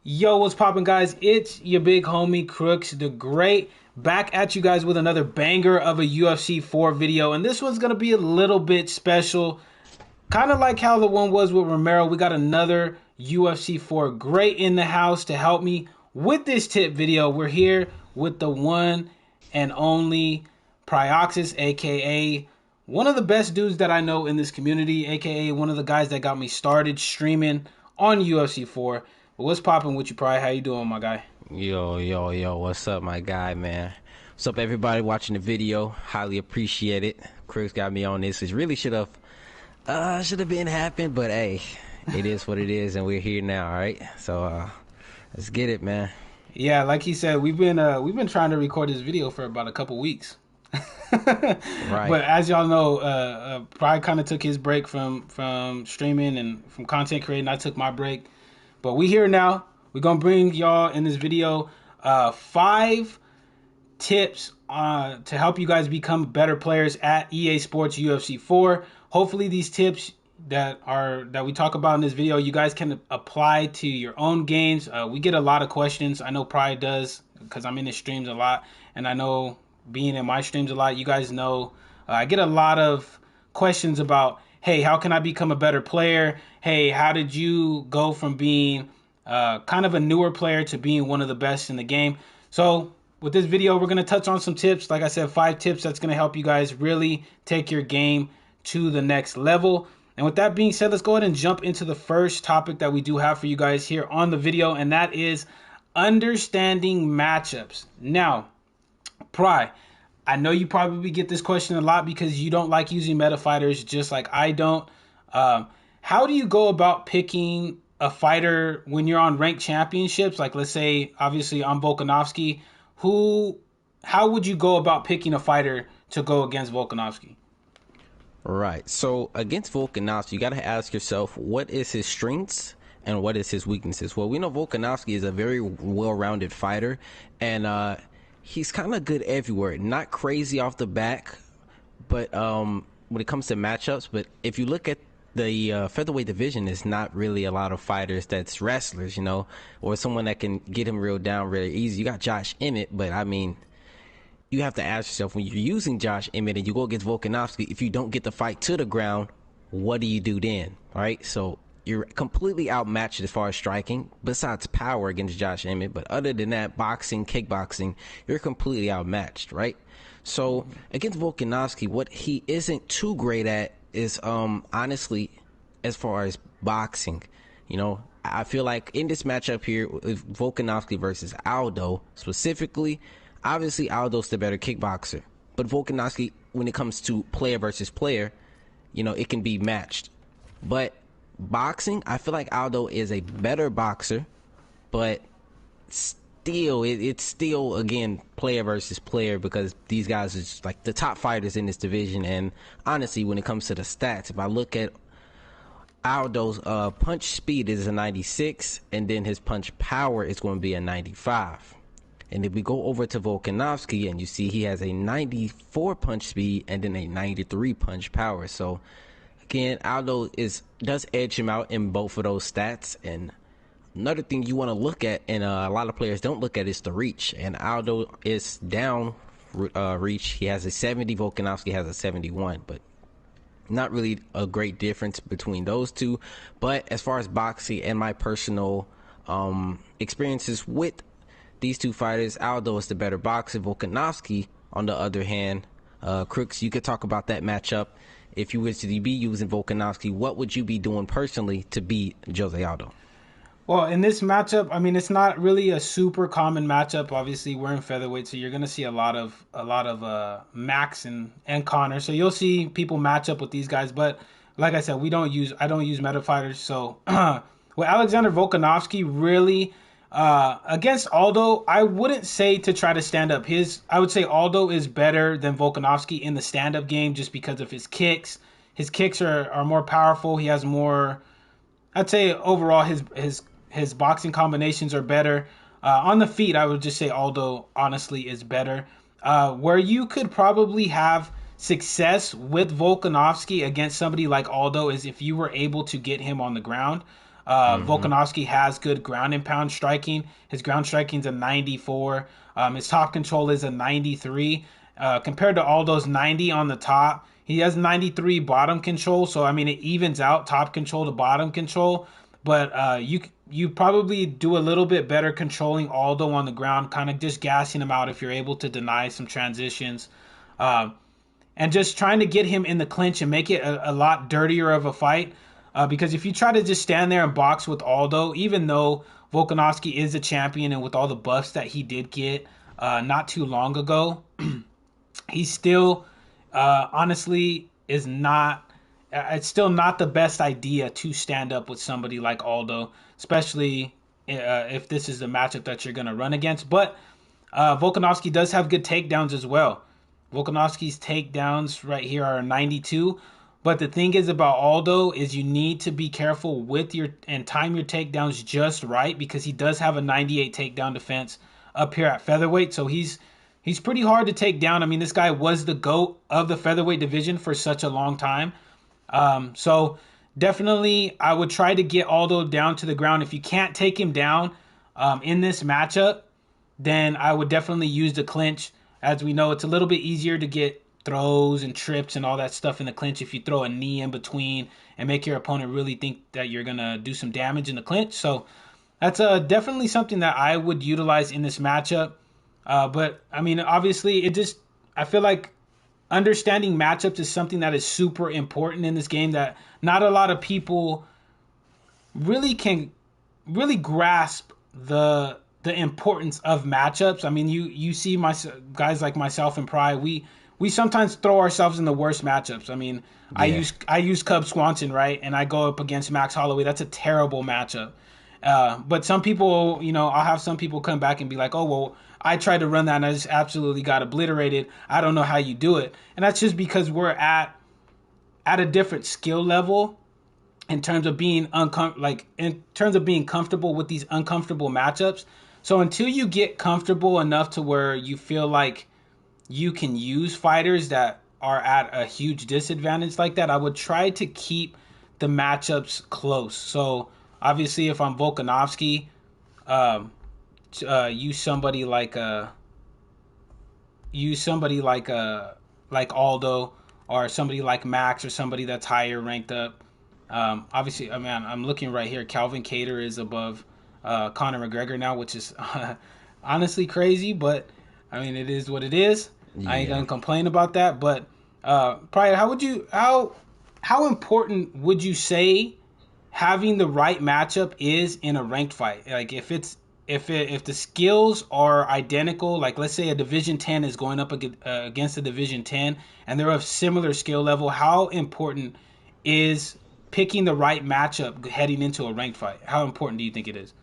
Yo, what's poppin', guys? It's your big homie Crooks the Great, back at you guys with another banger of a UFC 4 video. And this one's gonna be a little bit special, kind of like how the one was with Romero. We got another UFC 4 great in the house to help me with this tip video. We're here with the one and only Prioxis, aka one of the best dudes that I know in this community, aka one of the guys that got me started streaming on UFC 4. But what's popping with you, Pri? How you doing, my guy? Yo, what's up, my guy, man? What's up, everybody watching the video? Highly appreciate it. Crooks got me on this. It really should have been happened, but hey, it is what it is, and we're here now, all right? So, let's get it, man. Yeah, like he said, we've been trying to record this video for about a couple weeks. Right. But as y'all know, Pri kind of took his break from streaming and from content creating. I took my break. But we here now. We're going to bring y'all in this video 5 tips to help you guys become better players at EA Sports UFC 4. Hopefully these tips that we talk about in this video, you guys can apply to your own games. We get a lot of questions. I know Pride does because I'm in his streams a lot. And I know being in my streams a lot, you guys know I get a lot of questions about, hey, how can I become a better player? Hey, how did you go from being kind of a newer player to being one of the best in the game? So with this video, we're going to touch on some tips. Like I said, 5 tips that's going to help you guys really take your game to the next level. And with that being said, let's go ahead and jump into the first topic that we do have for you guys here on the video, and that is understanding matchups. Now, Pry, I know you probably get this question a lot because you don't like using meta fighters just like I don't. How do you go about picking a fighter when you're on ranked championships? Like, let's say, obviously, I'm Volkanovski. How would you go about picking a fighter to go against Volkanovski? Right. So, against Volkanovski, you got to ask yourself, what is his strengths and what is his weaknesses? Well, we know Volkanovski is a very well-rounded fighter, and he's kind of good everywhere. Not crazy off the back, but when it comes to matchups. But if you look at the featherweight division, is not really a lot of fighters that's wrestlers, or someone that can get him reeled down really easy. You got Josh Emmett, but I mean, you have to ask yourself, when you're using Josh Emmett and you go against Volkanovski, if you don't get the fight to the ground, what do you do then? All right, so you're completely outmatched as far as striking, besides power against Josh Emmett. But other than that, boxing, kickboxing, you're completely outmatched, right? So against Volkanovski, what he isn't too great at is honestly, as far as boxing. I feel like in this matchup here with Volkanovski versus Aldo specifically, obviously Aldo's the better kickboxer, but Volkanovski, when it comes to player versus player, it can be matched. But boxing, I feel like Aldo is a better boxer, but still, it's still, again, player versus player, because these guys are just like the top fighters in this division. And honestly, when it comes to the stats, if I look at Aldo's punch speed is a 96, and then his punch power is going to be a 95. And if we go over to Volkanovski, and you see he has a 94 punch speed and then a 93 punch power. So again, Aldo does edge him out in both of those stats. And another thing you want to look at, and a lot of players don't look at, is the reach. And Aldo is down reach. He has a 70. Volkanovski has a 71. But not really a great difference between those two. But as far as boxing and my personal experiences with these two fighters, Aldo is the better boxer. Volkanovski, on the other hand, Crooks, you could talk about that matchup. If you were to be using Volkanovski, what would you be doing personally to beat Jose Aldo? Well, in this matchup, I mean, it's not really a super common matchup. Obviously, we're in featherweight, so you're going to see a lot of Max and Connor. So you'll see people match up with these guys. But like I said, I don't use meta fighters. So with Alexander Volkanovski, really against Aldo, I wouldn't say to try to stand up. I would say Aldo is better than Volkanovski in the stand-up game just because of his kicks. His kicks are more powerful. He has more. I'd say overall his boxing combinations are better. On the feet, I would just say Aldo honestly is better. Where you could probably have success with Volkanovski against somebody like Aldo is if you were able to get him on the ground. Volkanovski has good ground and pound striking. His ground striking is a 94. His top control is a 93. Compared to Aldo's 90 on the top, he has 93 bottom control. So I mean, it evens out top control to bottom control. But you probably do a little bit better controlling Aldo on the ground, kind of just gassing him out if you're able to deny some transitions. And just trying to get him in the clinch and make it a lot dirtier of a fight. Because if you try to just stand there and box with Aldo, even though Volkanovski is a champion and with all the buffs that he did get not too long ago, he still honestly is not. It's still not the best idea to stand up with somebody like Aldo, especially if this is the matchup that you're going to run against. But Volkanovski does have good takedowns as well. Volkanovski's takedowns right here are 92. But the thing is about Aldo is you need to be careful with and time your takedowns just right, because he does have a 98 takedown defense up here at featherweight. So he's pretty hard to take down. I mean, this guy was the GOAT of the featherweight division for such a long time. So definitely I would try to get Aldo down to the ground. If you can't take him down in this matchup, then I would definitely use the clinch. As we know, it's a little bit easier to get throws and trips and all that stuff in the clinch if you throw a knee in between and make your opponent really think that you're going to do some damage in the clinch. So that's definitely something that I would utilize in this matchup. But I mean, obviously I feel like understanding matchups is something that is super important in this game that not a lot of people really can really grasp the importance of matchups. I mean, you see guys like myself and Pry, we sometimes throw ourselves in the worst matchups. I mean, yeah. I use Cub Swanson, right? And I go up against Max Holloway. That's a terrible matchup. But some people, I'll have some people come back and be like, oh, well, I tried to run that and I just absolutely got obliterated. I don't know how you do it. And that's just because we're at a different skill level in terms of being comfortable with these uncomfortable matchups. So until you get comfortable enough to where you feel like you can use fighters that are at a huge disadvantage like that, I would try to keep the matchups close. So obviously, if I'm Volkanovski, use somebody like Aldo, or somebody like Max, or somebody that's higher ranked up. Obviously, I mean, I'm looking right here. Calvin Kattar is above Conor McGregor now, which is honestly crazy, but I mean, it is what it is. Yeah. I ain't gonna complain about that. But Pryor, how important would you say having the right matchup is in a ranked fight? Like if the skills are identical, like let's say a Division 10 is going up against a Division 10 and they're of similar skill level, how important is picking the right matchup heading into a ranked fight? How important do you think it is?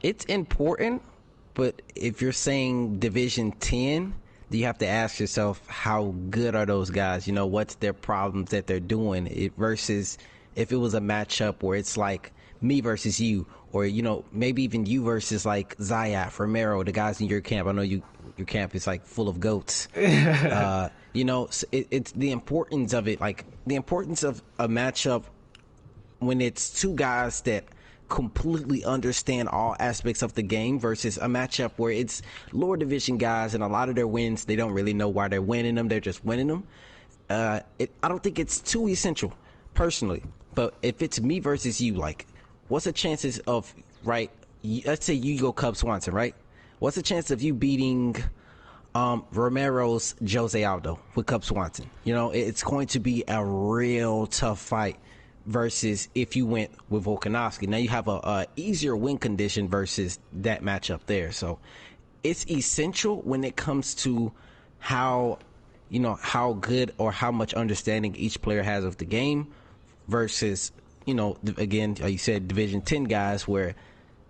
It's important, but if you're saying Division 10, you have to ask yourself, how good are those guys? What's their problems that they're doing? Versus if it was a matchup where it's like me versus you, or maybe even you versus like Zayat, Romero, the guys in your camp. I know your camp is like full of goats. It's the importance of it, like the importance of a matchup when it's two guys that completely understand all aspects of the game versus a matchup where it's lower division guys and a lot of their wins, they don't really know why they're winning them. They're just winning them. I don't think it's too essential personally, but if it's me versus you, like what's the chances of, right? Let's say you go Cub Swanson, right? What's the chance of you beating Romero's Jose Aldo with Cub Swanson? It's going to be a real tough fight versus if you went with Volkanovski. Now you have a easier win condition versus that matchup there. So it's essential when it comes to how good or how much understanding each player has of the game versus, again, you said Division 10 guys where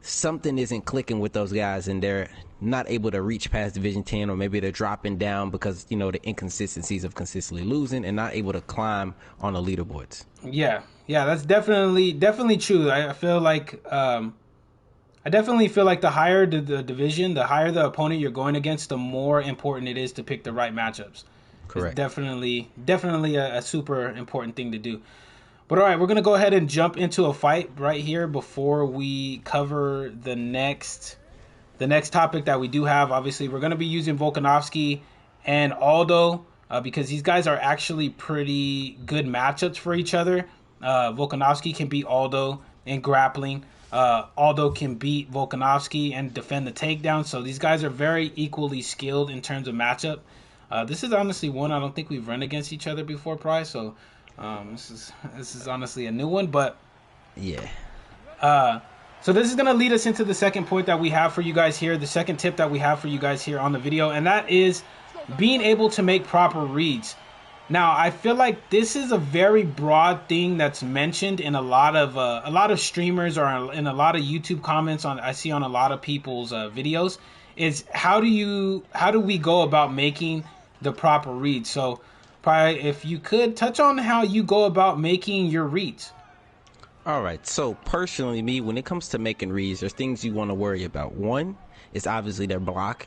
something isn't clicking with those guys and they're not able to reach past Division 10, or maybe they're dropping down because, the inconsistencies of consistently losing and not able to climb on the leaderboards. Yeah, that's definitely true. I feel like I definitely feel like the higher the division, the higher the opponent you're going against, the more important it is to pick the right matchups. Correct. It's definitely a super important thing to do. But all right, we're gonna go ahead and jump into a fight right here before we cover the next topic that we do have. Obviously, we're gonna be using Volkanovski and Aldo because these guys are actually pretty good matchups for each other. Volkanovski can beat Aldo in grappling. Aldo can beat Volkanovski and defend the takedown. So these guys are very equally skilled in terms of matchup. This is honestly one I don't think we've run against each other before, Price. So this is honestly a new one, but yeah. So this is going to lead us into the second point that we have for you guys here, the second tip that we have for you guys here on the video, and that is being able to make proper reads. Now, I feel like this is a very broad thing that's mentioned in a lot of streamers or in a lot of YouTube comments I see on a lot of people's videos. Is how do we go about making the proper reads? So, probably if you could touch on how you go about making your reads. All right. So personally, me, when it comes to making reads, there's things you want to worry about. One is obviously their block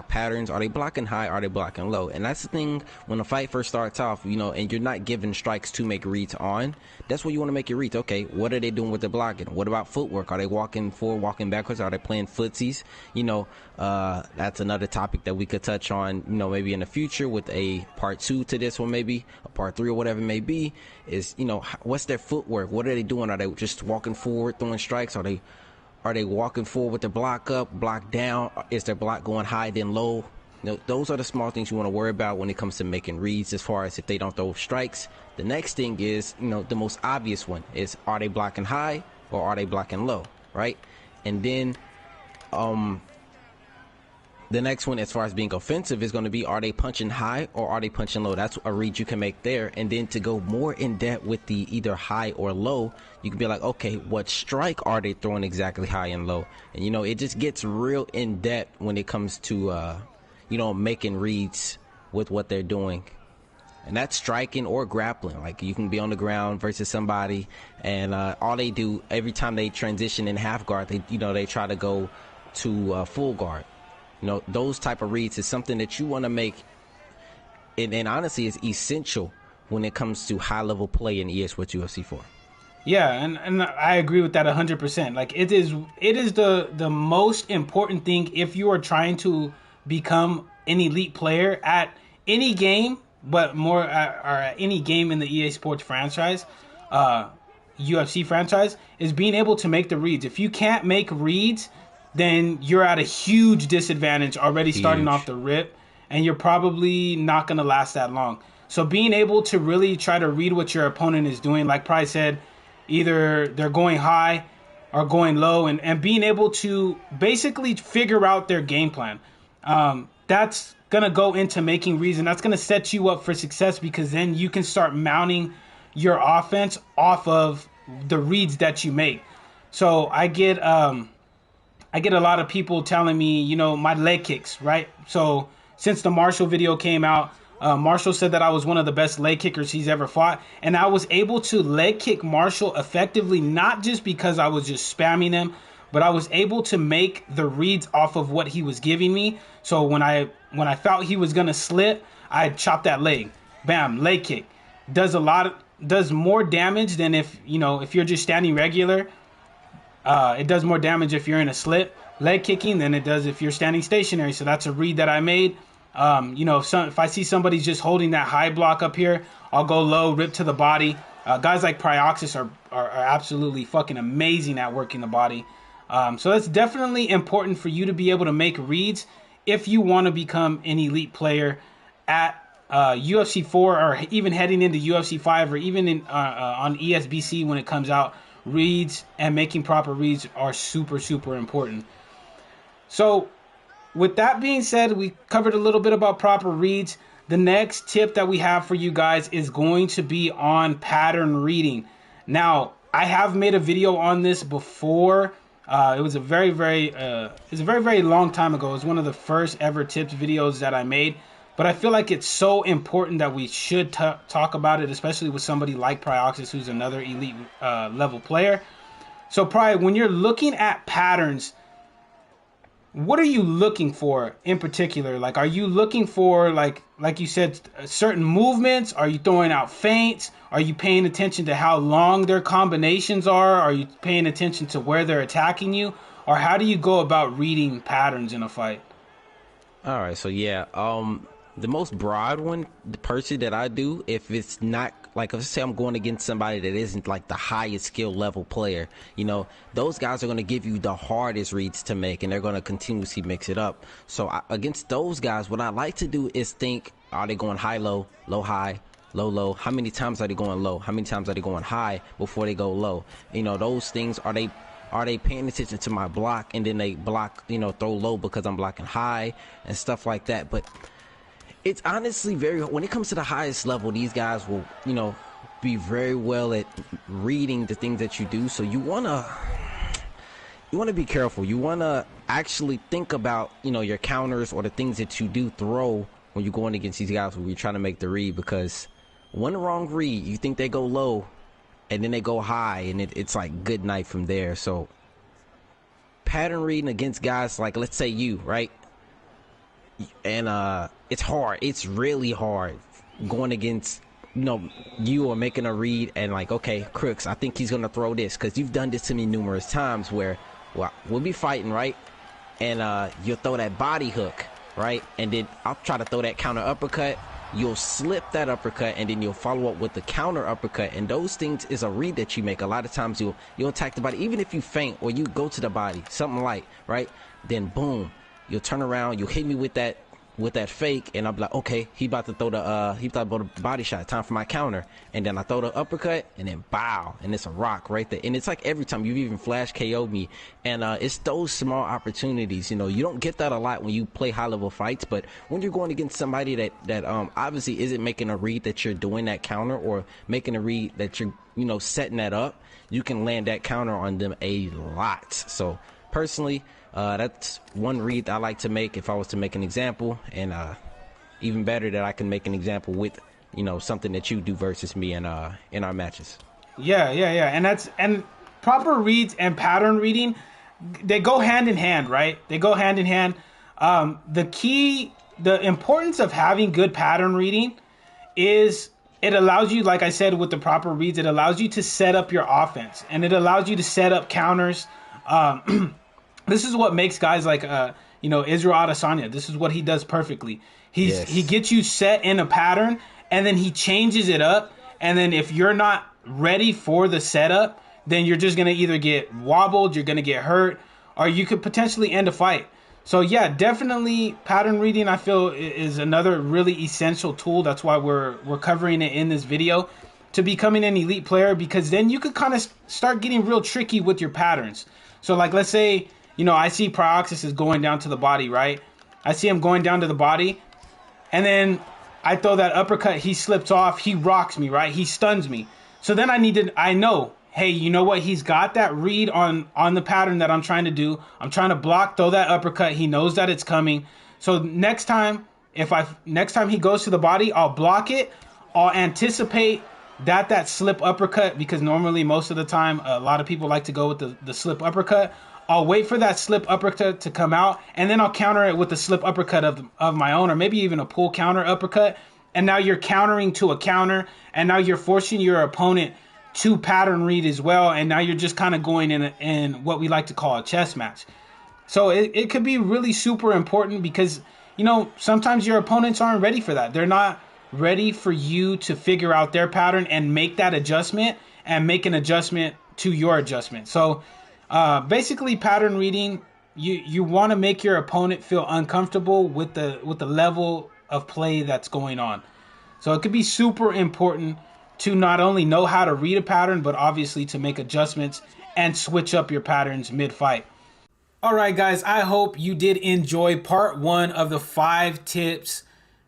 patterns. Are they blocking high? Are they blocking low? And that's the thing when a fight first starts off, you know, and you're not given strikes to make reads on. That's what you want to make your reads. Okay, what are they doing with the blocking? What about footwork? Are they walking forward, walking backwards? Are they playing footsies? You know, that's another topic that we could touch on, you know, maybe in the future with a part 2 to this one, maybe a part 3 or whatever it may be. Is, you know, what's their footwork? What are they doing? Are they just walking forward, throwing strikes? Are they walking forward with the block up, block down? Is their block going high then low? You know, those are the small things you want to worry about when it comes to making reads as far as if they don't throw strikes. The next thing is, you know, the most obvious one is, are they blocking high or are they blocking low, right? And then the next one, as far as being offensive, is going to be, are they punching high or are they punching low? That's a read you can make there. And then to go more in depth with the either high or low, you can be like, okay, what strike are they throwing exactly high and low? And, you know, it just gets real in depth when it comes to, you know, making reads with what they're doing. And that's striking or grappling. Like, you can be on the ground versus somebody, and all they do every time they transition in half guard, they try to go to full guard. You know, those type of reads is something that you want to make, and honestly is essential when it comes to high level play in ES with UFC 4. Yeah, and I agree with that 100%. Like, it is the most important thing if you are trying to become an elite player at any game, but more at any game in the EA Sports franchise, UFC franchise, is being able to make the reads. If you can't make reads, then you're at a huge disadvantage already starting off the rip, and you're probably not going to last that long. So being able to really try to read what your opponent is doing, like Price said, either they're going high or going low, and being able to basically figure out their game plan. That's going to go into making reads, and that's going to set you up for success, because then you can start mounting your offense off of the reads that you make. So I get a lot of people telling me, you know, my leg kicks, right? So since the Marshall video came out, Marshall said that I was one of the best leg kickers he's ever fought. And I was able to leg kick Marshall effectively, not just because I was just spamming him, but I was able to make the reads off of what he was giving me. So when I felt he was going to slip, I'd chop that leg. Bam, leg kick. Does more damage than if you're just standing regular. It does more damage if you're in a slip leg kicking than it does if you're standing stationary. So that's a read that I made. If I see somebody's just holding that high block up here, I'll go low, rip to the body. Guys like Prioxis are absolutely fucking amazing at working the body. So that's definitely important for you to be able to make reads if you want to become an elite player at UFC 4 or even heading into UFC 5 or even on ESBC when it comes out. Reads and making proper reads are super, super important. So with that being said, we covered a little bit about proper reads. The next tip that we have for you guys is going to be on pattern reading. Now, I have made a video on this before. It was a very, very long time ago. It was one of the first ever tips videos that I made. But I feel like it's so important that we should talk about it, especially with somebody like Prioxis, who's another elite level player. So, when you're looking at patterns, what are you looking for in particular? Like, are you looking for, like you said, certain movements? Are you throwing out feints? Are you paying attention to how long their combinations are? Are you paying attention to where they're attacking you? Or how do you go about reading patterns in a fight? All right, so yeah, the most broad one, the person that I do, if it's not like, let's say I'm going against somebody that isn't like the highest skill level player, you know, those guys are going to give you the hardest reads to make, and they're going to continuously mix it up. So against those guys, what I like to do is think, are they going high, low, low, high, low, low? How many times are they going low? How many times are they going high before they go low? You know, those things, are they paying attention to my block, and then they block, you know, throw low because I'm blocking high and stuff like that. But it's honestly when it comes to the highest level, these guys will, you know, be very well at reading the things that you do. So you want to be careful. You want to actually think about, you know, your counters or the things that you do throw when you're going against these guys when you're trying to make the read, because one wrong read, you think they go low, and then they go high, and it's like good night from there. So pattern reading against guys like, let's say you, right? And it's hard. It's really hard going against, you know, you, or making a read and like, okay, Crooks, I think he's gonna throw this, because you've done this to me numerous times where, well, we'll be fighting, right? And you'll throw that body hook, right? And then I'll try to throw that counter uppercut. You'll slip that uppercut, and then you'll follow up with the counter uppercut. And those things is a read that you make. A lot of times you'll attack the body, even if you feint or you go to the body, something light, right? Then boom, you'll turn around, you'll hit me with that fake, and I'll be like, okay, he about to throw the body shot, time for my counter. And then I throw the uppercut, and then bow, and it's a rock right there. And it's like every time you've even flash KO'd me. And it's those small opportunities, you know, you don't get that a lot when you play high level fights, but when you're going against somebody that obviously isn't making a read that you're doing that counter, or making a read that you're, you know, setting that up, you can land that counter on them a lot. So personally, that's one read I like to make if I was to make an example, and even better that I can make an example with, you know, something that you do versus me in our matches. Yeah. And proper reads and pattern reading, they go hand in hand, right? They go hand in hand. The importance of having good pattern reading is it allows you, like I said, with the proper reads, it allows you to set up your offense, and it allows you to set up counters. This is what makes guys like, you know, Israel Adesanya. This is what he does perfectly. He gets you set in a pattern, and then he changes it up. And then if you're not ready for the setup, then you're just going to either get wobbled, you're going to get hurt, or you could potentially end a fight. So yeah, definitely pattern reading, I feel, is another really essential tool. That's why we're covering it in this video, to becoming an elite player, because then you could kind of start getting real tricky with your patterns. So like, let's say, you know, I see Prioxis is going down to the body, right? I see him going down to the body, and then I throw that uppercut, he slips off, he rocks me, right? He stuns me. So then I know, hey, you know what? He's got that read on the pattern that I'm trying to do. I'm trying to block, throw that uppercut. He knows that it's coming. So next time he goes to the body, I'll block it. I'll anticipate that slip uppercut, because normally most of the time a lot of people like to go with the slip uppercut. I'll wait for that slip uppercut to come out, and then I'll counter it with the slip uppercut of my own, or maybe even a pull counter uppercut. And now you're countering to a counter, and now you're forcing your opponent to pattern read as well. And now you're just kind of going in what we like to call a chess match. So it could be really super important, because, you know, sometimes your opponents aren't ready for that. They're not ready for you to figure out their pattern and make that adjustment, and make an adjustment to your adjustment. So basically, pattern reading, you want to make your opponent feel uncomfortable with the level of play that's going on. So it could be super important to not only know how to read a pattern, but obviously to make adjustments and switch up your patterns mid-fight. All right, guys, I hope you did enjoy part 1 of the 5 tips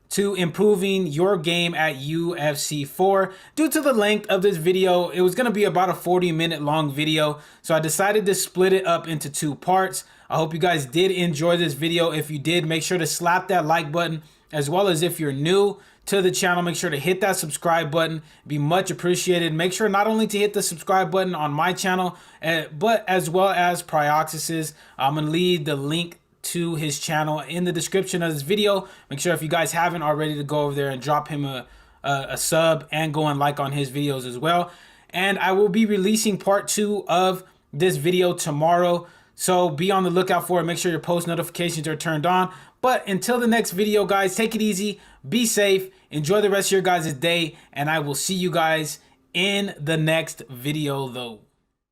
to improving your game at UFC 4. Due to the length of this video, it was going to be about a 40-minute long video, so I decided to split it up into 2 parts. I hope you guys did enjoy this video. If you did, make sure to slap that like button, as well as if you're new to the channel, make sure to hit that subscribe button. It'd be much appreciated. Make sure not only to hit the subscribe button on my channel, but as well as Prioxis's. I'm going to leave the link to his channel in the description of this video. Make sure if you guys haven't already to go over there and drop him a sub and go and like on his videos as well. And I will be releasing part 2 of this video tomorrow, so be on the lookout for it. Make sure your post notifications are turned on. But until the next video, guys, take it easy, be safe, enjoy the rest of your guys' day, and I will see you guys in the next video though.